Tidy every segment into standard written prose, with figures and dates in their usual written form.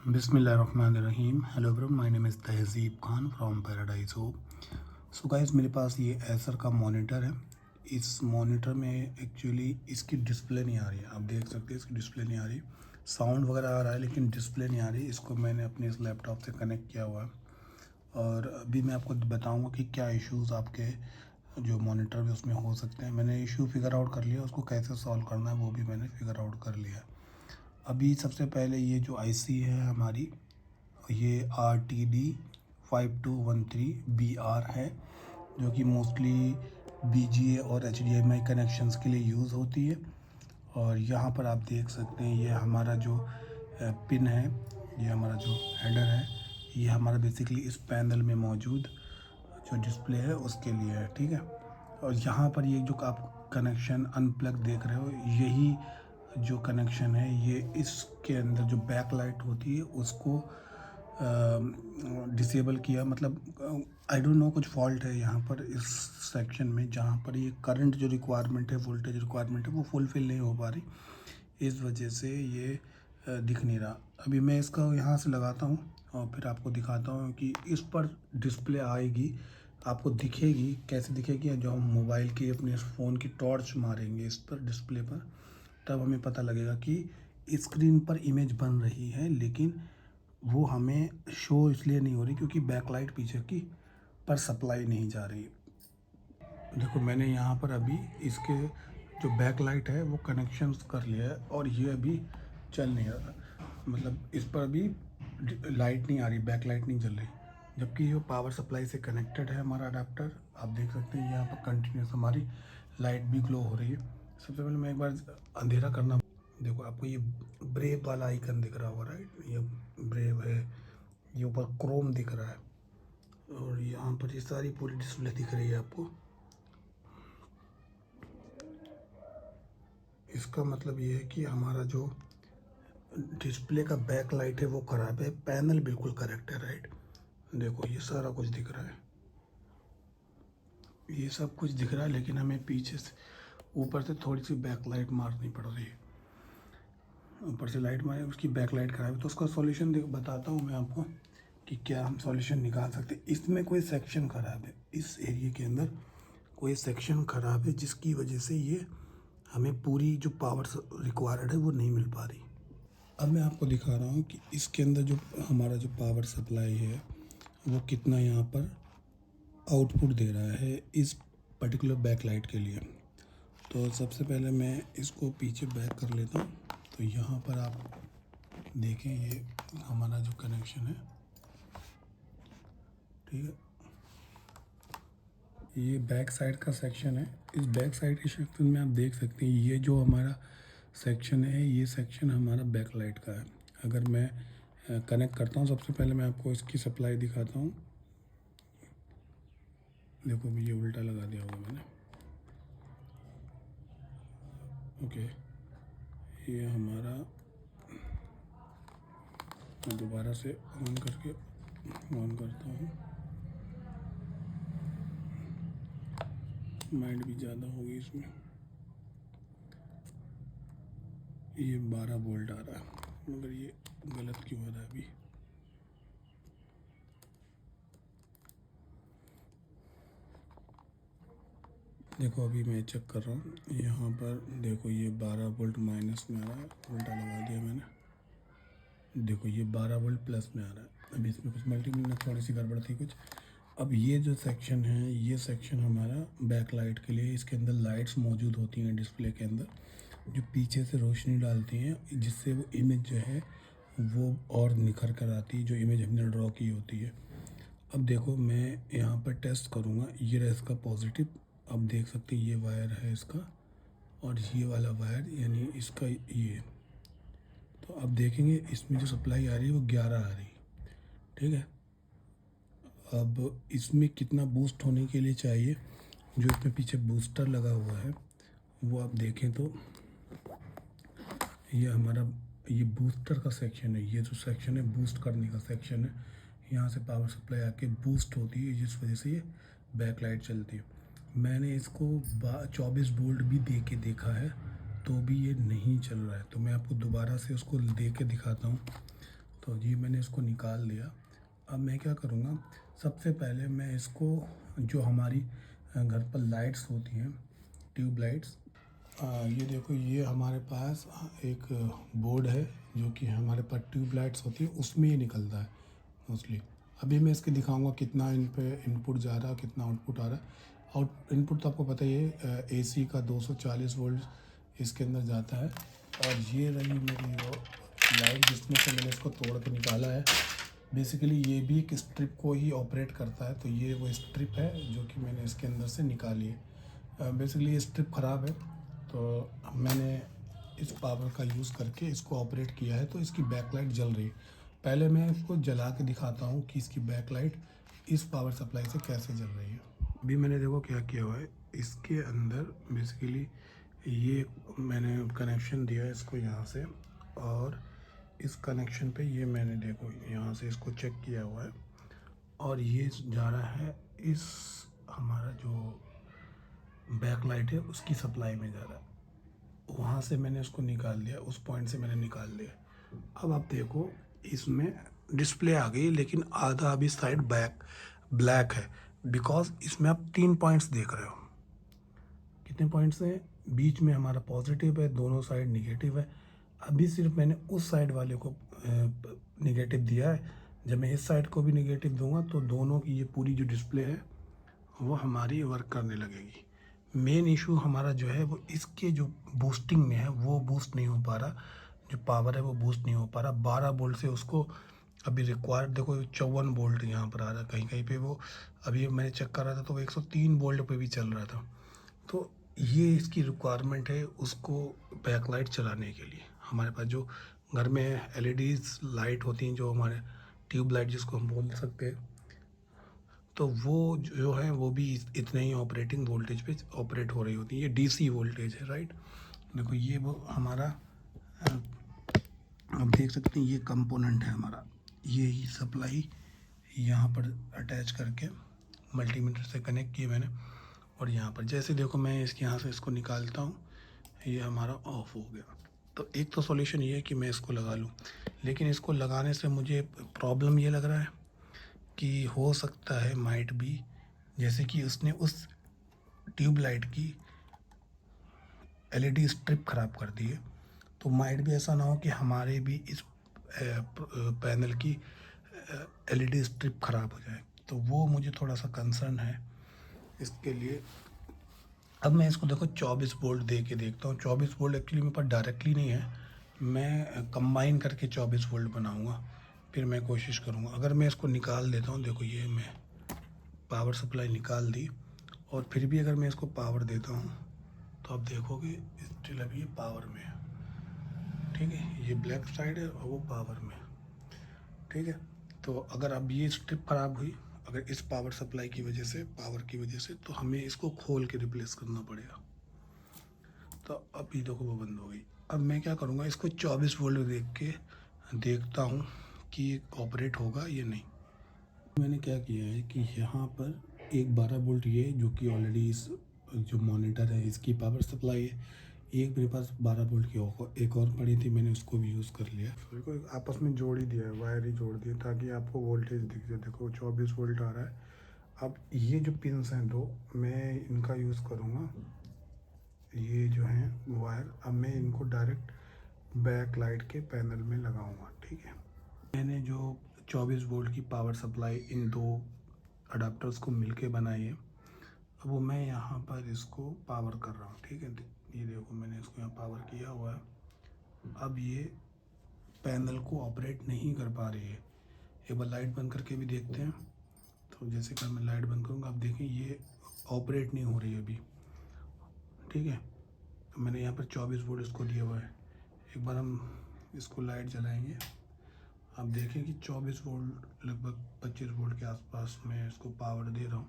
बिस्मिल्लाहिर्रहमानिर्रहीम। Hello everyone, my name is Tahzeeb Khan from paradise hope. So guys, मेरे पास ये एसर का मॉनिटर है। इस मॉनिटर में एक्चुअली इसकी डिस्प्ले नहीं आ रही है। आप देख सकते हैं इसकी डिस्प्ले नहीं आ रही। साउंड वगैरह आ रहा है लेकिन डिस्प्ले नहीं आ रही। इसको मैंने अपने इस लैपटॉप से कनेक्ट किया हुआ है और अभी मैं आपको बताऊँगा कि क्या इश्यूज़ आपके जो मॉनिटर में उसमें हो सकते हैं। मैंने इशू फिगर आउट कर लिया, उसको कैसे सॉल्व करना है वो भी मैंने फिगर आउट कर लिया है। अभी सबसे पहले ये जो आईसी है हमारी, ये RTD5213BR है, जो कि मोस्टली BGA और HDMI कनेक्शंस के लिए यूज़ होती है। और यहाँ पर आप देख सकते हैं ये हमारा जो पिन है, ये हमारा जो हेडर है, ये हमारा बेसिकली इस पैनल में मौजूद जो डिस्प्ले है उसके लिए है, ठीक है। और यहाँ पर ये जो आप कनेक्शन अनप्लग देख रहे हो, यही जो कनेक्शन है ये इसके अंदर जो बैक लाइट होती है उसको डिसेबल किया। मतलब आई डोंट नो, कुछ फॉल्ट है यहाँ पर इस सेक्शन में, जहाँ पर ये करंट जो रिक्वायरमेंट है, वोल्टेज रिक्वायरमेंट है, वो फुलफ़िल नहीं हो पा रही। इस वजह से ये दिख नहीं रहा। अभी मैं इसका यहाँ से लगाता हूँ और फिर आपको दिखाता हूँ कि इस पर डिस्प्ले आएगी, आपको दिखेगी। कैसे दिखेगी? जो हम मोबाइल की अपने फ़ोन की टॉर्च मारेंगे इस पर डिस्प्ले पर, तब हमें पता लगेगा कि स्क्रीन पर इमेज बन रही है, लेकिन वो हमें शो इसलिए नहीं हो रही क्योंकि बैकलाइट पीछे की पर सप्लाई नहीं जा रही। देखो, मैंने यहाँ पर अभी इसके जो बैकलाइट है वो कनेक्शन कर लिया है और ये अभी चल नहीं रहा। मतलब इस पर अभी लाइट नहीं आ रही, बैकलाइट नहीं जल रही, जबकि ये पावर सप्लाई से कनेक्टेड है हमारा अडाप्टर। आप देख सकते हैं यहाँ पर कंटिन्यूस हमारी लाइट भी ग्लो हो रही है। सबसे पहले मैं एक बार अंधेरा करना, देखो आपको ये ब्रेव वाला आइकन दिख रहा होगा, राइट? ये ब्रेव है, ये ऊपर क्रोम दिख रहा है और यहाँ पर ये सारी पूरी डिस्प्ले दिख रही है आपको। इसका मतलब ये है कि हमारा जो डिस्प्ले का बैक लाइट है वो ख़राब है, पैनल बिल्कुल करेक्ट है, राइट? देखो ये सारा कुछ दिख रहा है, ये सब कुछ दिख रहा है, लेकिन हमें पीछे से ऊपर से थोड़ी सी बैक लाइट मारनी पड़ रही है। ऊपर से लाइट मारे, उसकी बैक लाइट ख़राब है। तो उसका सॉल्यूशन बताता हूँ मैं आपको कि क्या हम सॉल्यूशन निकाल सकते हैं। इसमें कोई सेक्शन ख़राब है, इस एरिया के अंदर कोई सेक्शन ख़राब है, जिसकी वजह से ये हमें पूरी जो पावर रिक्वायर्ड है वो नहीं मिल पा रही। अब मैं आपको दिखा रहा हूँ कि इसके अंदर जो हमारा जो पावर सप्लाई है वो कितना यहाँ पर आउटपुट दे रहा है इस पर्टिकुलर बैकलाइट के लिए। तो सबसे पहले मैं इसको पीछे बैक कर लेता हूँ। तो यहाँ पर आप देखें, ये हमारा जो कनेक्शन है, ठीक है, ये बैक साइड का सेक्शन है। इस बैक साइड के सेक्शन में आप देख सकते हैं ये जो हमारा सेक्शन है, ये सेक्शन हमारा बैक लाइट का है। अगर मैं कनेक्ट करता हूँ, सबसे पहले मैं आपको इसकी सप्लाई दिखाता हूँ। देखो अभी ये उल्टा लगा दिया होगा मैंने, ओके। ये हमारा, मैं दोबारा से ऑन करके ऑन करता हूँ। माइंड भी ज़्यादा होगी इसमें। ये 12 वोल्ट आ रहा है, मगर ये गलत क्यों आ रहा है अभी? देखो अभी मैं चेक कर रहा हूँ, यहाँ पर देखो ये 12 वोल्ट माइनस में आ रहा है, उल्टा लगा दिया मैंने। देखो ये 12 वोल्ट प्लस में आ रहा है। अभी इसमें कुछ मल्टीमीटर में थोड़ी सी गड़बड़ थी कुछ। अब ये जो सेक्शन है, ये सेक्शन हमारा बैक लाइट के लिए, इसके अंदर लाइट्स मौजूद होती हैं डिस्प्ले के अंदर, जो पीछे से रोशनी डालती हैं, जिससे वो इमेज जो है वो और निखर कर आती है, जो इमेज हमने ड्रॉ की होती है। अब देखो मैं यहाँ पर टेस्ट करूँगा, ये रहा इसका पॉजिटिव। अब देख सकते हैं ये वायर है इसका, और ये वाला वायर यानी इसका ये। तो अब देखेंगे इसमें जो सप्लाई आ रही है वो 11 आ रही है, ठीक है। अब इसमें कितना बूस्ट होने के लिए चाहिए, जो इसमें पीछे बूस्टर लगा हुआ है वो आप देखें तो ये हमारा ये बूस्टर का सेक्शन है। ये जो सेक्शन है बूस्ट करने का सेक्शन है, यहाँ से पावर सप्लाई आके बूस्ट होती है, जिस वजह से ये बैक लाइट चलती है। मैंने इसको 24 वोल्ट भी दे के देखा है तो भी ये नहीं चल रहा है। तो मैं आपको दोबारा से उसको दे के दिखाता हूँ तो ये मैंने इसको निकाल लिया। अब मैं क्या करूँगा, सबसे पहले मैं इसको, जो हमारी घर पर लाइट्स होती हैं, ट्यूब लाइट्स, ये देखो, ये हमारे पास एक बोर्ड है जो कि हमारे पास ट्यूब लाइट्स होती है, उसमें ये निकलता है मोस्टली। अभी मैं इसके दिखाऊंगा कितना इन पे इनपुट जा रहा है, कितना आउटपुट आ रहा है। आउट इनपुट तो आपको पता ही है, एसी का 240 वोल्ट इसके अंदर जाता है। और ये रही मेरी वो लाइट जिसमें से मैंने इसको तोड़ के निकाला है। बेसिकली ये भी एक स्ट्रिप को ही ऑपरेट करता है, तो ये वो स्ट्रिप है जो कि मैंने इसके अंदर से निकाली है। बेसिकली ये स्ट्रिप ख़राब है, तो मैंने इस पावर का यूज़ करके इसको ऑपरेट किया है, तो इसकी बैकलाइट जल रही है। पहले मैं इसको जला के दिखाता हूँ कि इसकी बैकलाइट इस पावर सप्लाई से कैसे जल रही है। अभी मैंने देखो क्या किया हुआ है, इसके अंदर बेसिकली ये मैंने कनेक्शन दिया है इसको यहाँ से, और इस कनेक्शन पे ये मैंने देखो यहाँ से इसको चेक किया हुआ है, और ये जा रहा है इस हमारा जो बैकलाइट है उसकी सप्लाई में जा रहा है। वहाँ से मैंने इसको निकाल लिया, उस पॉइंट से मैंने निकाल लिया। अब आप देखो इसमें डिस्प्ले आ गई, लेकिन आधा अभी साइड ब्लैक है, बिकॉज इसमें आप 3 पॉइंट्स देख रहे हो। कितने पॉइंट्स हैं? बीच में हमारा पॉजिटिव है, दोनों साइड निगेटिव है। अभी सिर्फ मैंने उस साइड वाले को निगेटिव दिया है। जब मैं इस साइड को भी निगेटिव दूंगा तो दोनों की ये पूरी जो डिस्प्ले है वो हमारी वर्क करने लगेगी। मेन इशू हमारा जो है वो इसके जो बूस्टिंग में है, वो बूस्ट नहीं हो पा रहा, जो पावर है वो बूस्ट नहीं हो पा रहा। 12 वोल्ट से उसको अभी रिक्वायर्ड देखो 54 वोल्ट यहाँ पर आ रहा है, कहीं कहीं पे वो, अभी मैंने चेक कर रहा था तो वो 103 वोल्ट पे भी चल रहा था। तो ये इसकी रिक्वायरमेंट है उसको बैकलाइट चलाने के लिए। हमारे पास जो घर में एलईडीज लाइट होती हैं, जो हमारे ट्यूब लाइट जिसको हम बोल सकते हैं, तो वो जो है वो भी इतने ही ऑपरेटिंग वोल्टेज पे ऑपरेट हो रही होती है। ये डीसी वोल्टेज है, राइट। देखो ये वो हमारा, आप देख सकते हैं ये कंपोनेंट है हमारा, ये ही सप्लाई यहाँ पर अटैच करके मल्टीमीटर से कनेक्ट किए मैंने। और यहाँ पर जैसे देखो मैं इसके यहाँ से इसको निकालता हूँ, ये हमारा ऑफ हो गया। तो एक तो सॉल्यूशन ये है कि मैं इसको लगा लूँ, लेकिन इसको लगाने से मुझे प्रॉब्लम ये लग रहा है कि हो सकता है माइट भी, जैसे कि उसने उस ट्यूब लाइट की एलईडी स्ट्रिप ख़राब कर दी है, तो माइट भी ऐसा ना हो कि हमारे भी इस पैनल की एलईडी स्ट्रिप ख़राब हो जाए। तो वो मुझे थोड़ा सा कंसर्न है इसके लिए। अब मैं इसको देखो 24 वोल्ट दे के देखता हूँ। 24 वोल्ट एक्चुअली मेरे पास डायरेक्टली नहीं है, मैं कंबाइन करके 24 वोल्ट बनाऊँगा, फिर मैं कोशिश करूँगा। अगर मैं इसको निकाल देता हूँ, देखो ये मैं पावर सप्लाई निकाल दी, और फिर भी अगर मैं इसको पावर देता हूँ तो आप देखोगे स्टिल अभी ये पावर में है, ठीक है। ये ब्लैक साइड है और वो पावर में, ठीक है। तो अगर अब ये स्ट्रिप ख़राब हुई, अगर इस पावर सप्लाई की वजह से, पावर की वजह से, तो हमें इसको खोल के रिप्लेस करना पड़ेगा। तो अभी देखो वो बंद हो गई। अब मैं क्या करूँगा, इसको 24 वोल्ट देख के देखता हूँ कि ये ऑपरेट होगा या नहीं। मैंने क्या किया है कि यहाँ पर एक 12 वोल्ट ये जो कि ऑलरेडी इस जो मॉनिटर है इसकी पावर सप्लाई है, एक मेरे पास 12 वोल्ट की एक और पड़ी थी, मैंने उसको भी यूज़ कर लिया। देखो आपस में जोड़ ही दिया है, वायर ही जोड़ दिया ताकि आपको वोल्टेज दिख जाए। देखो 24 वोल्ट आ रहा है। अब ये जो पिन्स हैं दो, मैं इनका यूज़ करूँगा, ये जो हैं वायर, अब मैं इनको डायरेक्ट बैक लाइट के पैनल में लगाऊंगा, ठीक है। मैंने जो 24 वोल्ट की पावर सप्लाई इन दो अडाप्टर्स को मिलके बनाई है, अब वो मैं यहाँ पर इसको पावर कर रहा हूँ, ठीक है। ये देखो मैंने इसको यहाँ पावर किया हुआ है। अब ये पैनल को ऑपरेट नहीं कर पा रही है। एक बार लाइट बंद करके भी देखते हैं। तो जैसे कि मैं लाइट बंद करूँगा, आप देखें ये ऑपरेट नहीं हो रही है अभी, ठीक है। तो मैंने यहाँ पर 24 वोल्ट इसको दिया हुआ है। एक बार हम इसको लाइट जलाएंगे, आप देखें कि 24 वोल्ट, लगभग 25 वोल्ट के आसपास मैं इसको पावर दे रहा हूँ,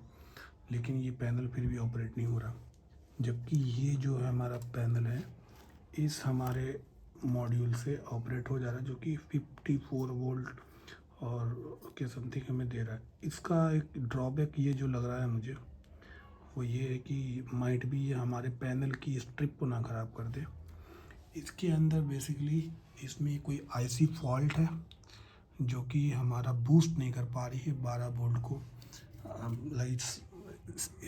लेकिन ये पैनल फिर भी ऑपरेट नहीं हो रहा। जबकि ये जो है हमारा पैनल है, इस हमारे मॉड्यूल से ऑपरेट हो जा रहा है, जो कि 54 वोल्ट और के समथिंग हमें दे रहा है। इसका एक ड्रॉबैक ये जो लग रहा है मुझे, वो ये है कि माइट भी ये हमारे पैनल की स्ट्रिप को ना ख़राब कर दे। इसके अंदर बेसिकली इसमें कोई आईसी फॉल्ट है, जो कि हमारा बूस्ट नहीं कर पा रही है 12 वोल्ट को, लाइक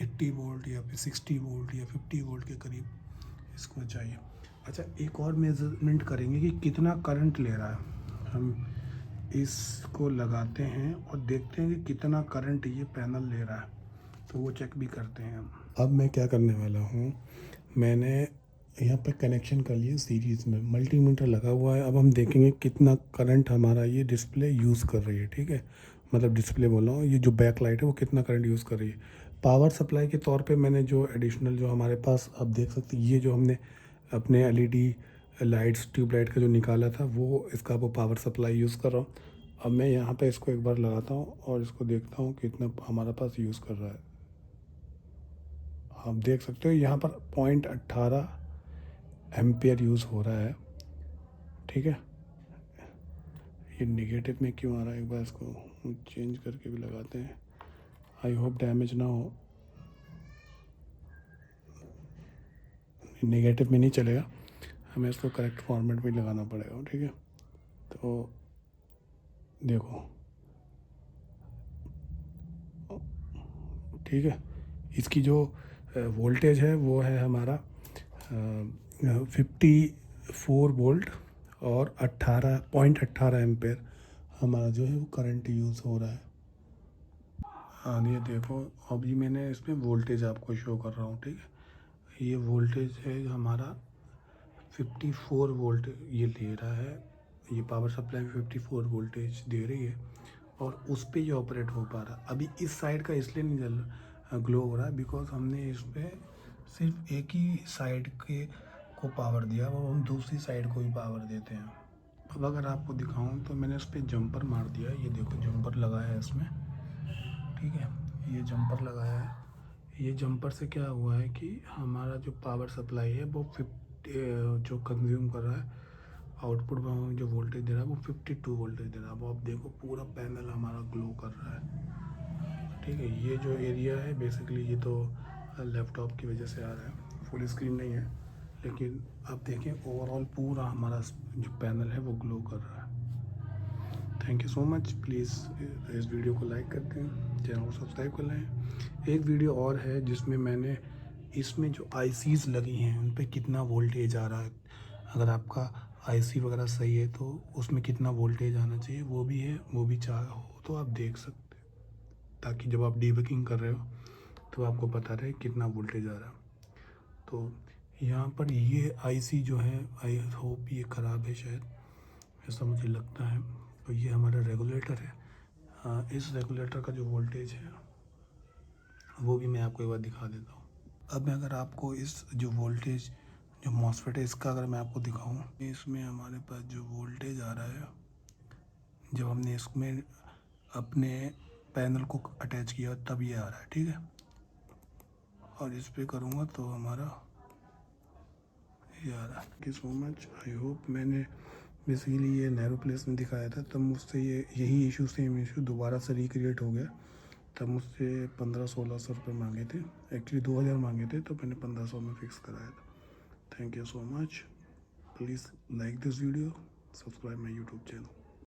80 वोल्ट या फिर 60 वोल्ट या 50 वोल्ट के करीब इसको चाहिए। अच्छा, एक और मेजरमेंट करेंगे कि कितना करंट ले रहा है। हम इसको लगाते हैं और देखते हैं कि कितना करंट ये पैनल ले रहा है, तो वो चेक भी करते हैं हम। अब मैं क्या करने वाला हूँ, मैंने यहाँ पे कनेक्शन कर लिया सीरीज़ में, मल्टीमीटर लगा हुआ है। अब हम देखेंगे कितना करंट हमारा ये डिस्प्ले यूज़ कर रही है, ठीक है, मतलब डिस्प्ले बोल रहा हूँ, ये जो बैक लाइट है वो कितना करंट यूज़ कर रही है। पावर सप्लाई के तौर पे मैंने जो एडिशनल जो हमारे पास, आप देख सकते हैं, ये जो हमने अपने एलईडी लाइट्स ट्यूबलाइट का जो निकाला था वो इसका वो पावर सप्लाई यूज़ कर रहा हूँ। अब मैं यहाँ पे इसको एक बार लगाता हूँ और इसको देखता हूँ कितना हमारा पास यूज़ कर रहा है। आप देख सकते हो यहाँ पर 0.18 एम्पियर यूज़ हो रहा है, ठीक है। ये निगेटिव में क्यों आ रहा है, एक बार इसको चेंज करके भी लगाते हैं, आई होप डैमेज ना हो। नेगेटिव में नहीं चलेगा, हमें इसको करेक्ट फॉर्मेट में लगाना पड़ेगा, ठीक है। तो देखो, ठीक है, इसकी जो वोल्टेज है वो है हमारा 54 वोल्ट और 18.18 एम्पेयर हमारा जो है वो करंट यूज़ हो रहा है। हाँ, ये देखो, अभी मैंने इसमें वोल्टेज आपको शो कर रहा हूँ, ठीक है। ये वोल्टेज है हमारा 54 वोल्ट ये ले रहा है, ये पावर सप्लाई 54 वोल्टेज दे रही है और उस पर ये ऑपरेट हो पा रहा है। अभी इस साइड का इसलिए नहीं जल ग्लो हो रहा है बिकॉज हमने इस पर सिर्फ एक ही साइड के को पावर दिया और हम दूसरी साइड को भी पावर देते हैं। अब अगर आपको दिखाऊं तो मैंने इस पर जंपर मार दिया, ये देखो जंपर लगाया है इसमें, ठीक है, ये जंपर लगाया है। ये जंपर से क्या हुआ है कि हमारा जो पावर सप्लाई है वो 50 जो कंज्यूम कर रहा है, आउटपुट में हमें जो वोल्टेज दे रहा है वो 52 वोल्टेज दे रहा है। वो आप देखो पूरा पैनल हमारा ग्लो कर रहा है, ठीक है। ये जो एरिया है बेसिकली ये तो लैपटॉप की वजह से आ रहा है, फुल स्क्रीन नहीं है, लेकिन आप देखें ओवरऑल पूरा हमारा जो पैनल है वो ग्लो कर रहा है। Thank you so much. Please इस वीडियो को लाइक करते हैं, चैनल को सब्सक्राइब कर लें। एक वीडियो और है जिसमें मैंने इसमें जो आईसीज लगी हैं उन पे कितना वोल्टेज आ रहा है, अगर आपका आईसी वगैरह सही है तो उसमें कितना वोल्टेज आना चाहिए वो भी है, वो भी चाहो तो आप देख सकते हैं, ताकि जब आप डीबगिंग कर रहे हो तो आपको पता रहे कितना वोल्टेज आ रहा है। तो यहाँ पर ये आईसी जो है, आई होप ये ख़राब है शायद, ऐसा मुझे लगता है। तो ये हमारा रेगुलेटर है, इस रेगुलेटर का जो वोल्टेज है वो भी मैं आपको एक बार दिखा देता हूँ। अब मैं अगर आपको इस जो वोल्टेज जो मॉसफेट है इसका अगर मैं आपको दिखाऊँ, इसमें हमारे पास जो वोल्टेज आ रहा है जब हमने इसमें अपने पैनल को अटैच किया तब ये आ रहा है, ठीक है। और इस पर करूँगा तो हमारा ये आ रहा है। Thank you so much. I hope मैंने बेसिकली ये नैरो प्लेस में दिखाया था, तब मुझसे ये यही इशू सेम इशू दोबारा से रिक्रिएट हो गया। तब मुझसे 1500-1600 रुपये मांगे थे, एक्चुअली 2000 मांगे थे, तो मैंने 1500 में फ़िक्स कराया था। Thank you so much. Please like this video, subscribe my YouTube channel.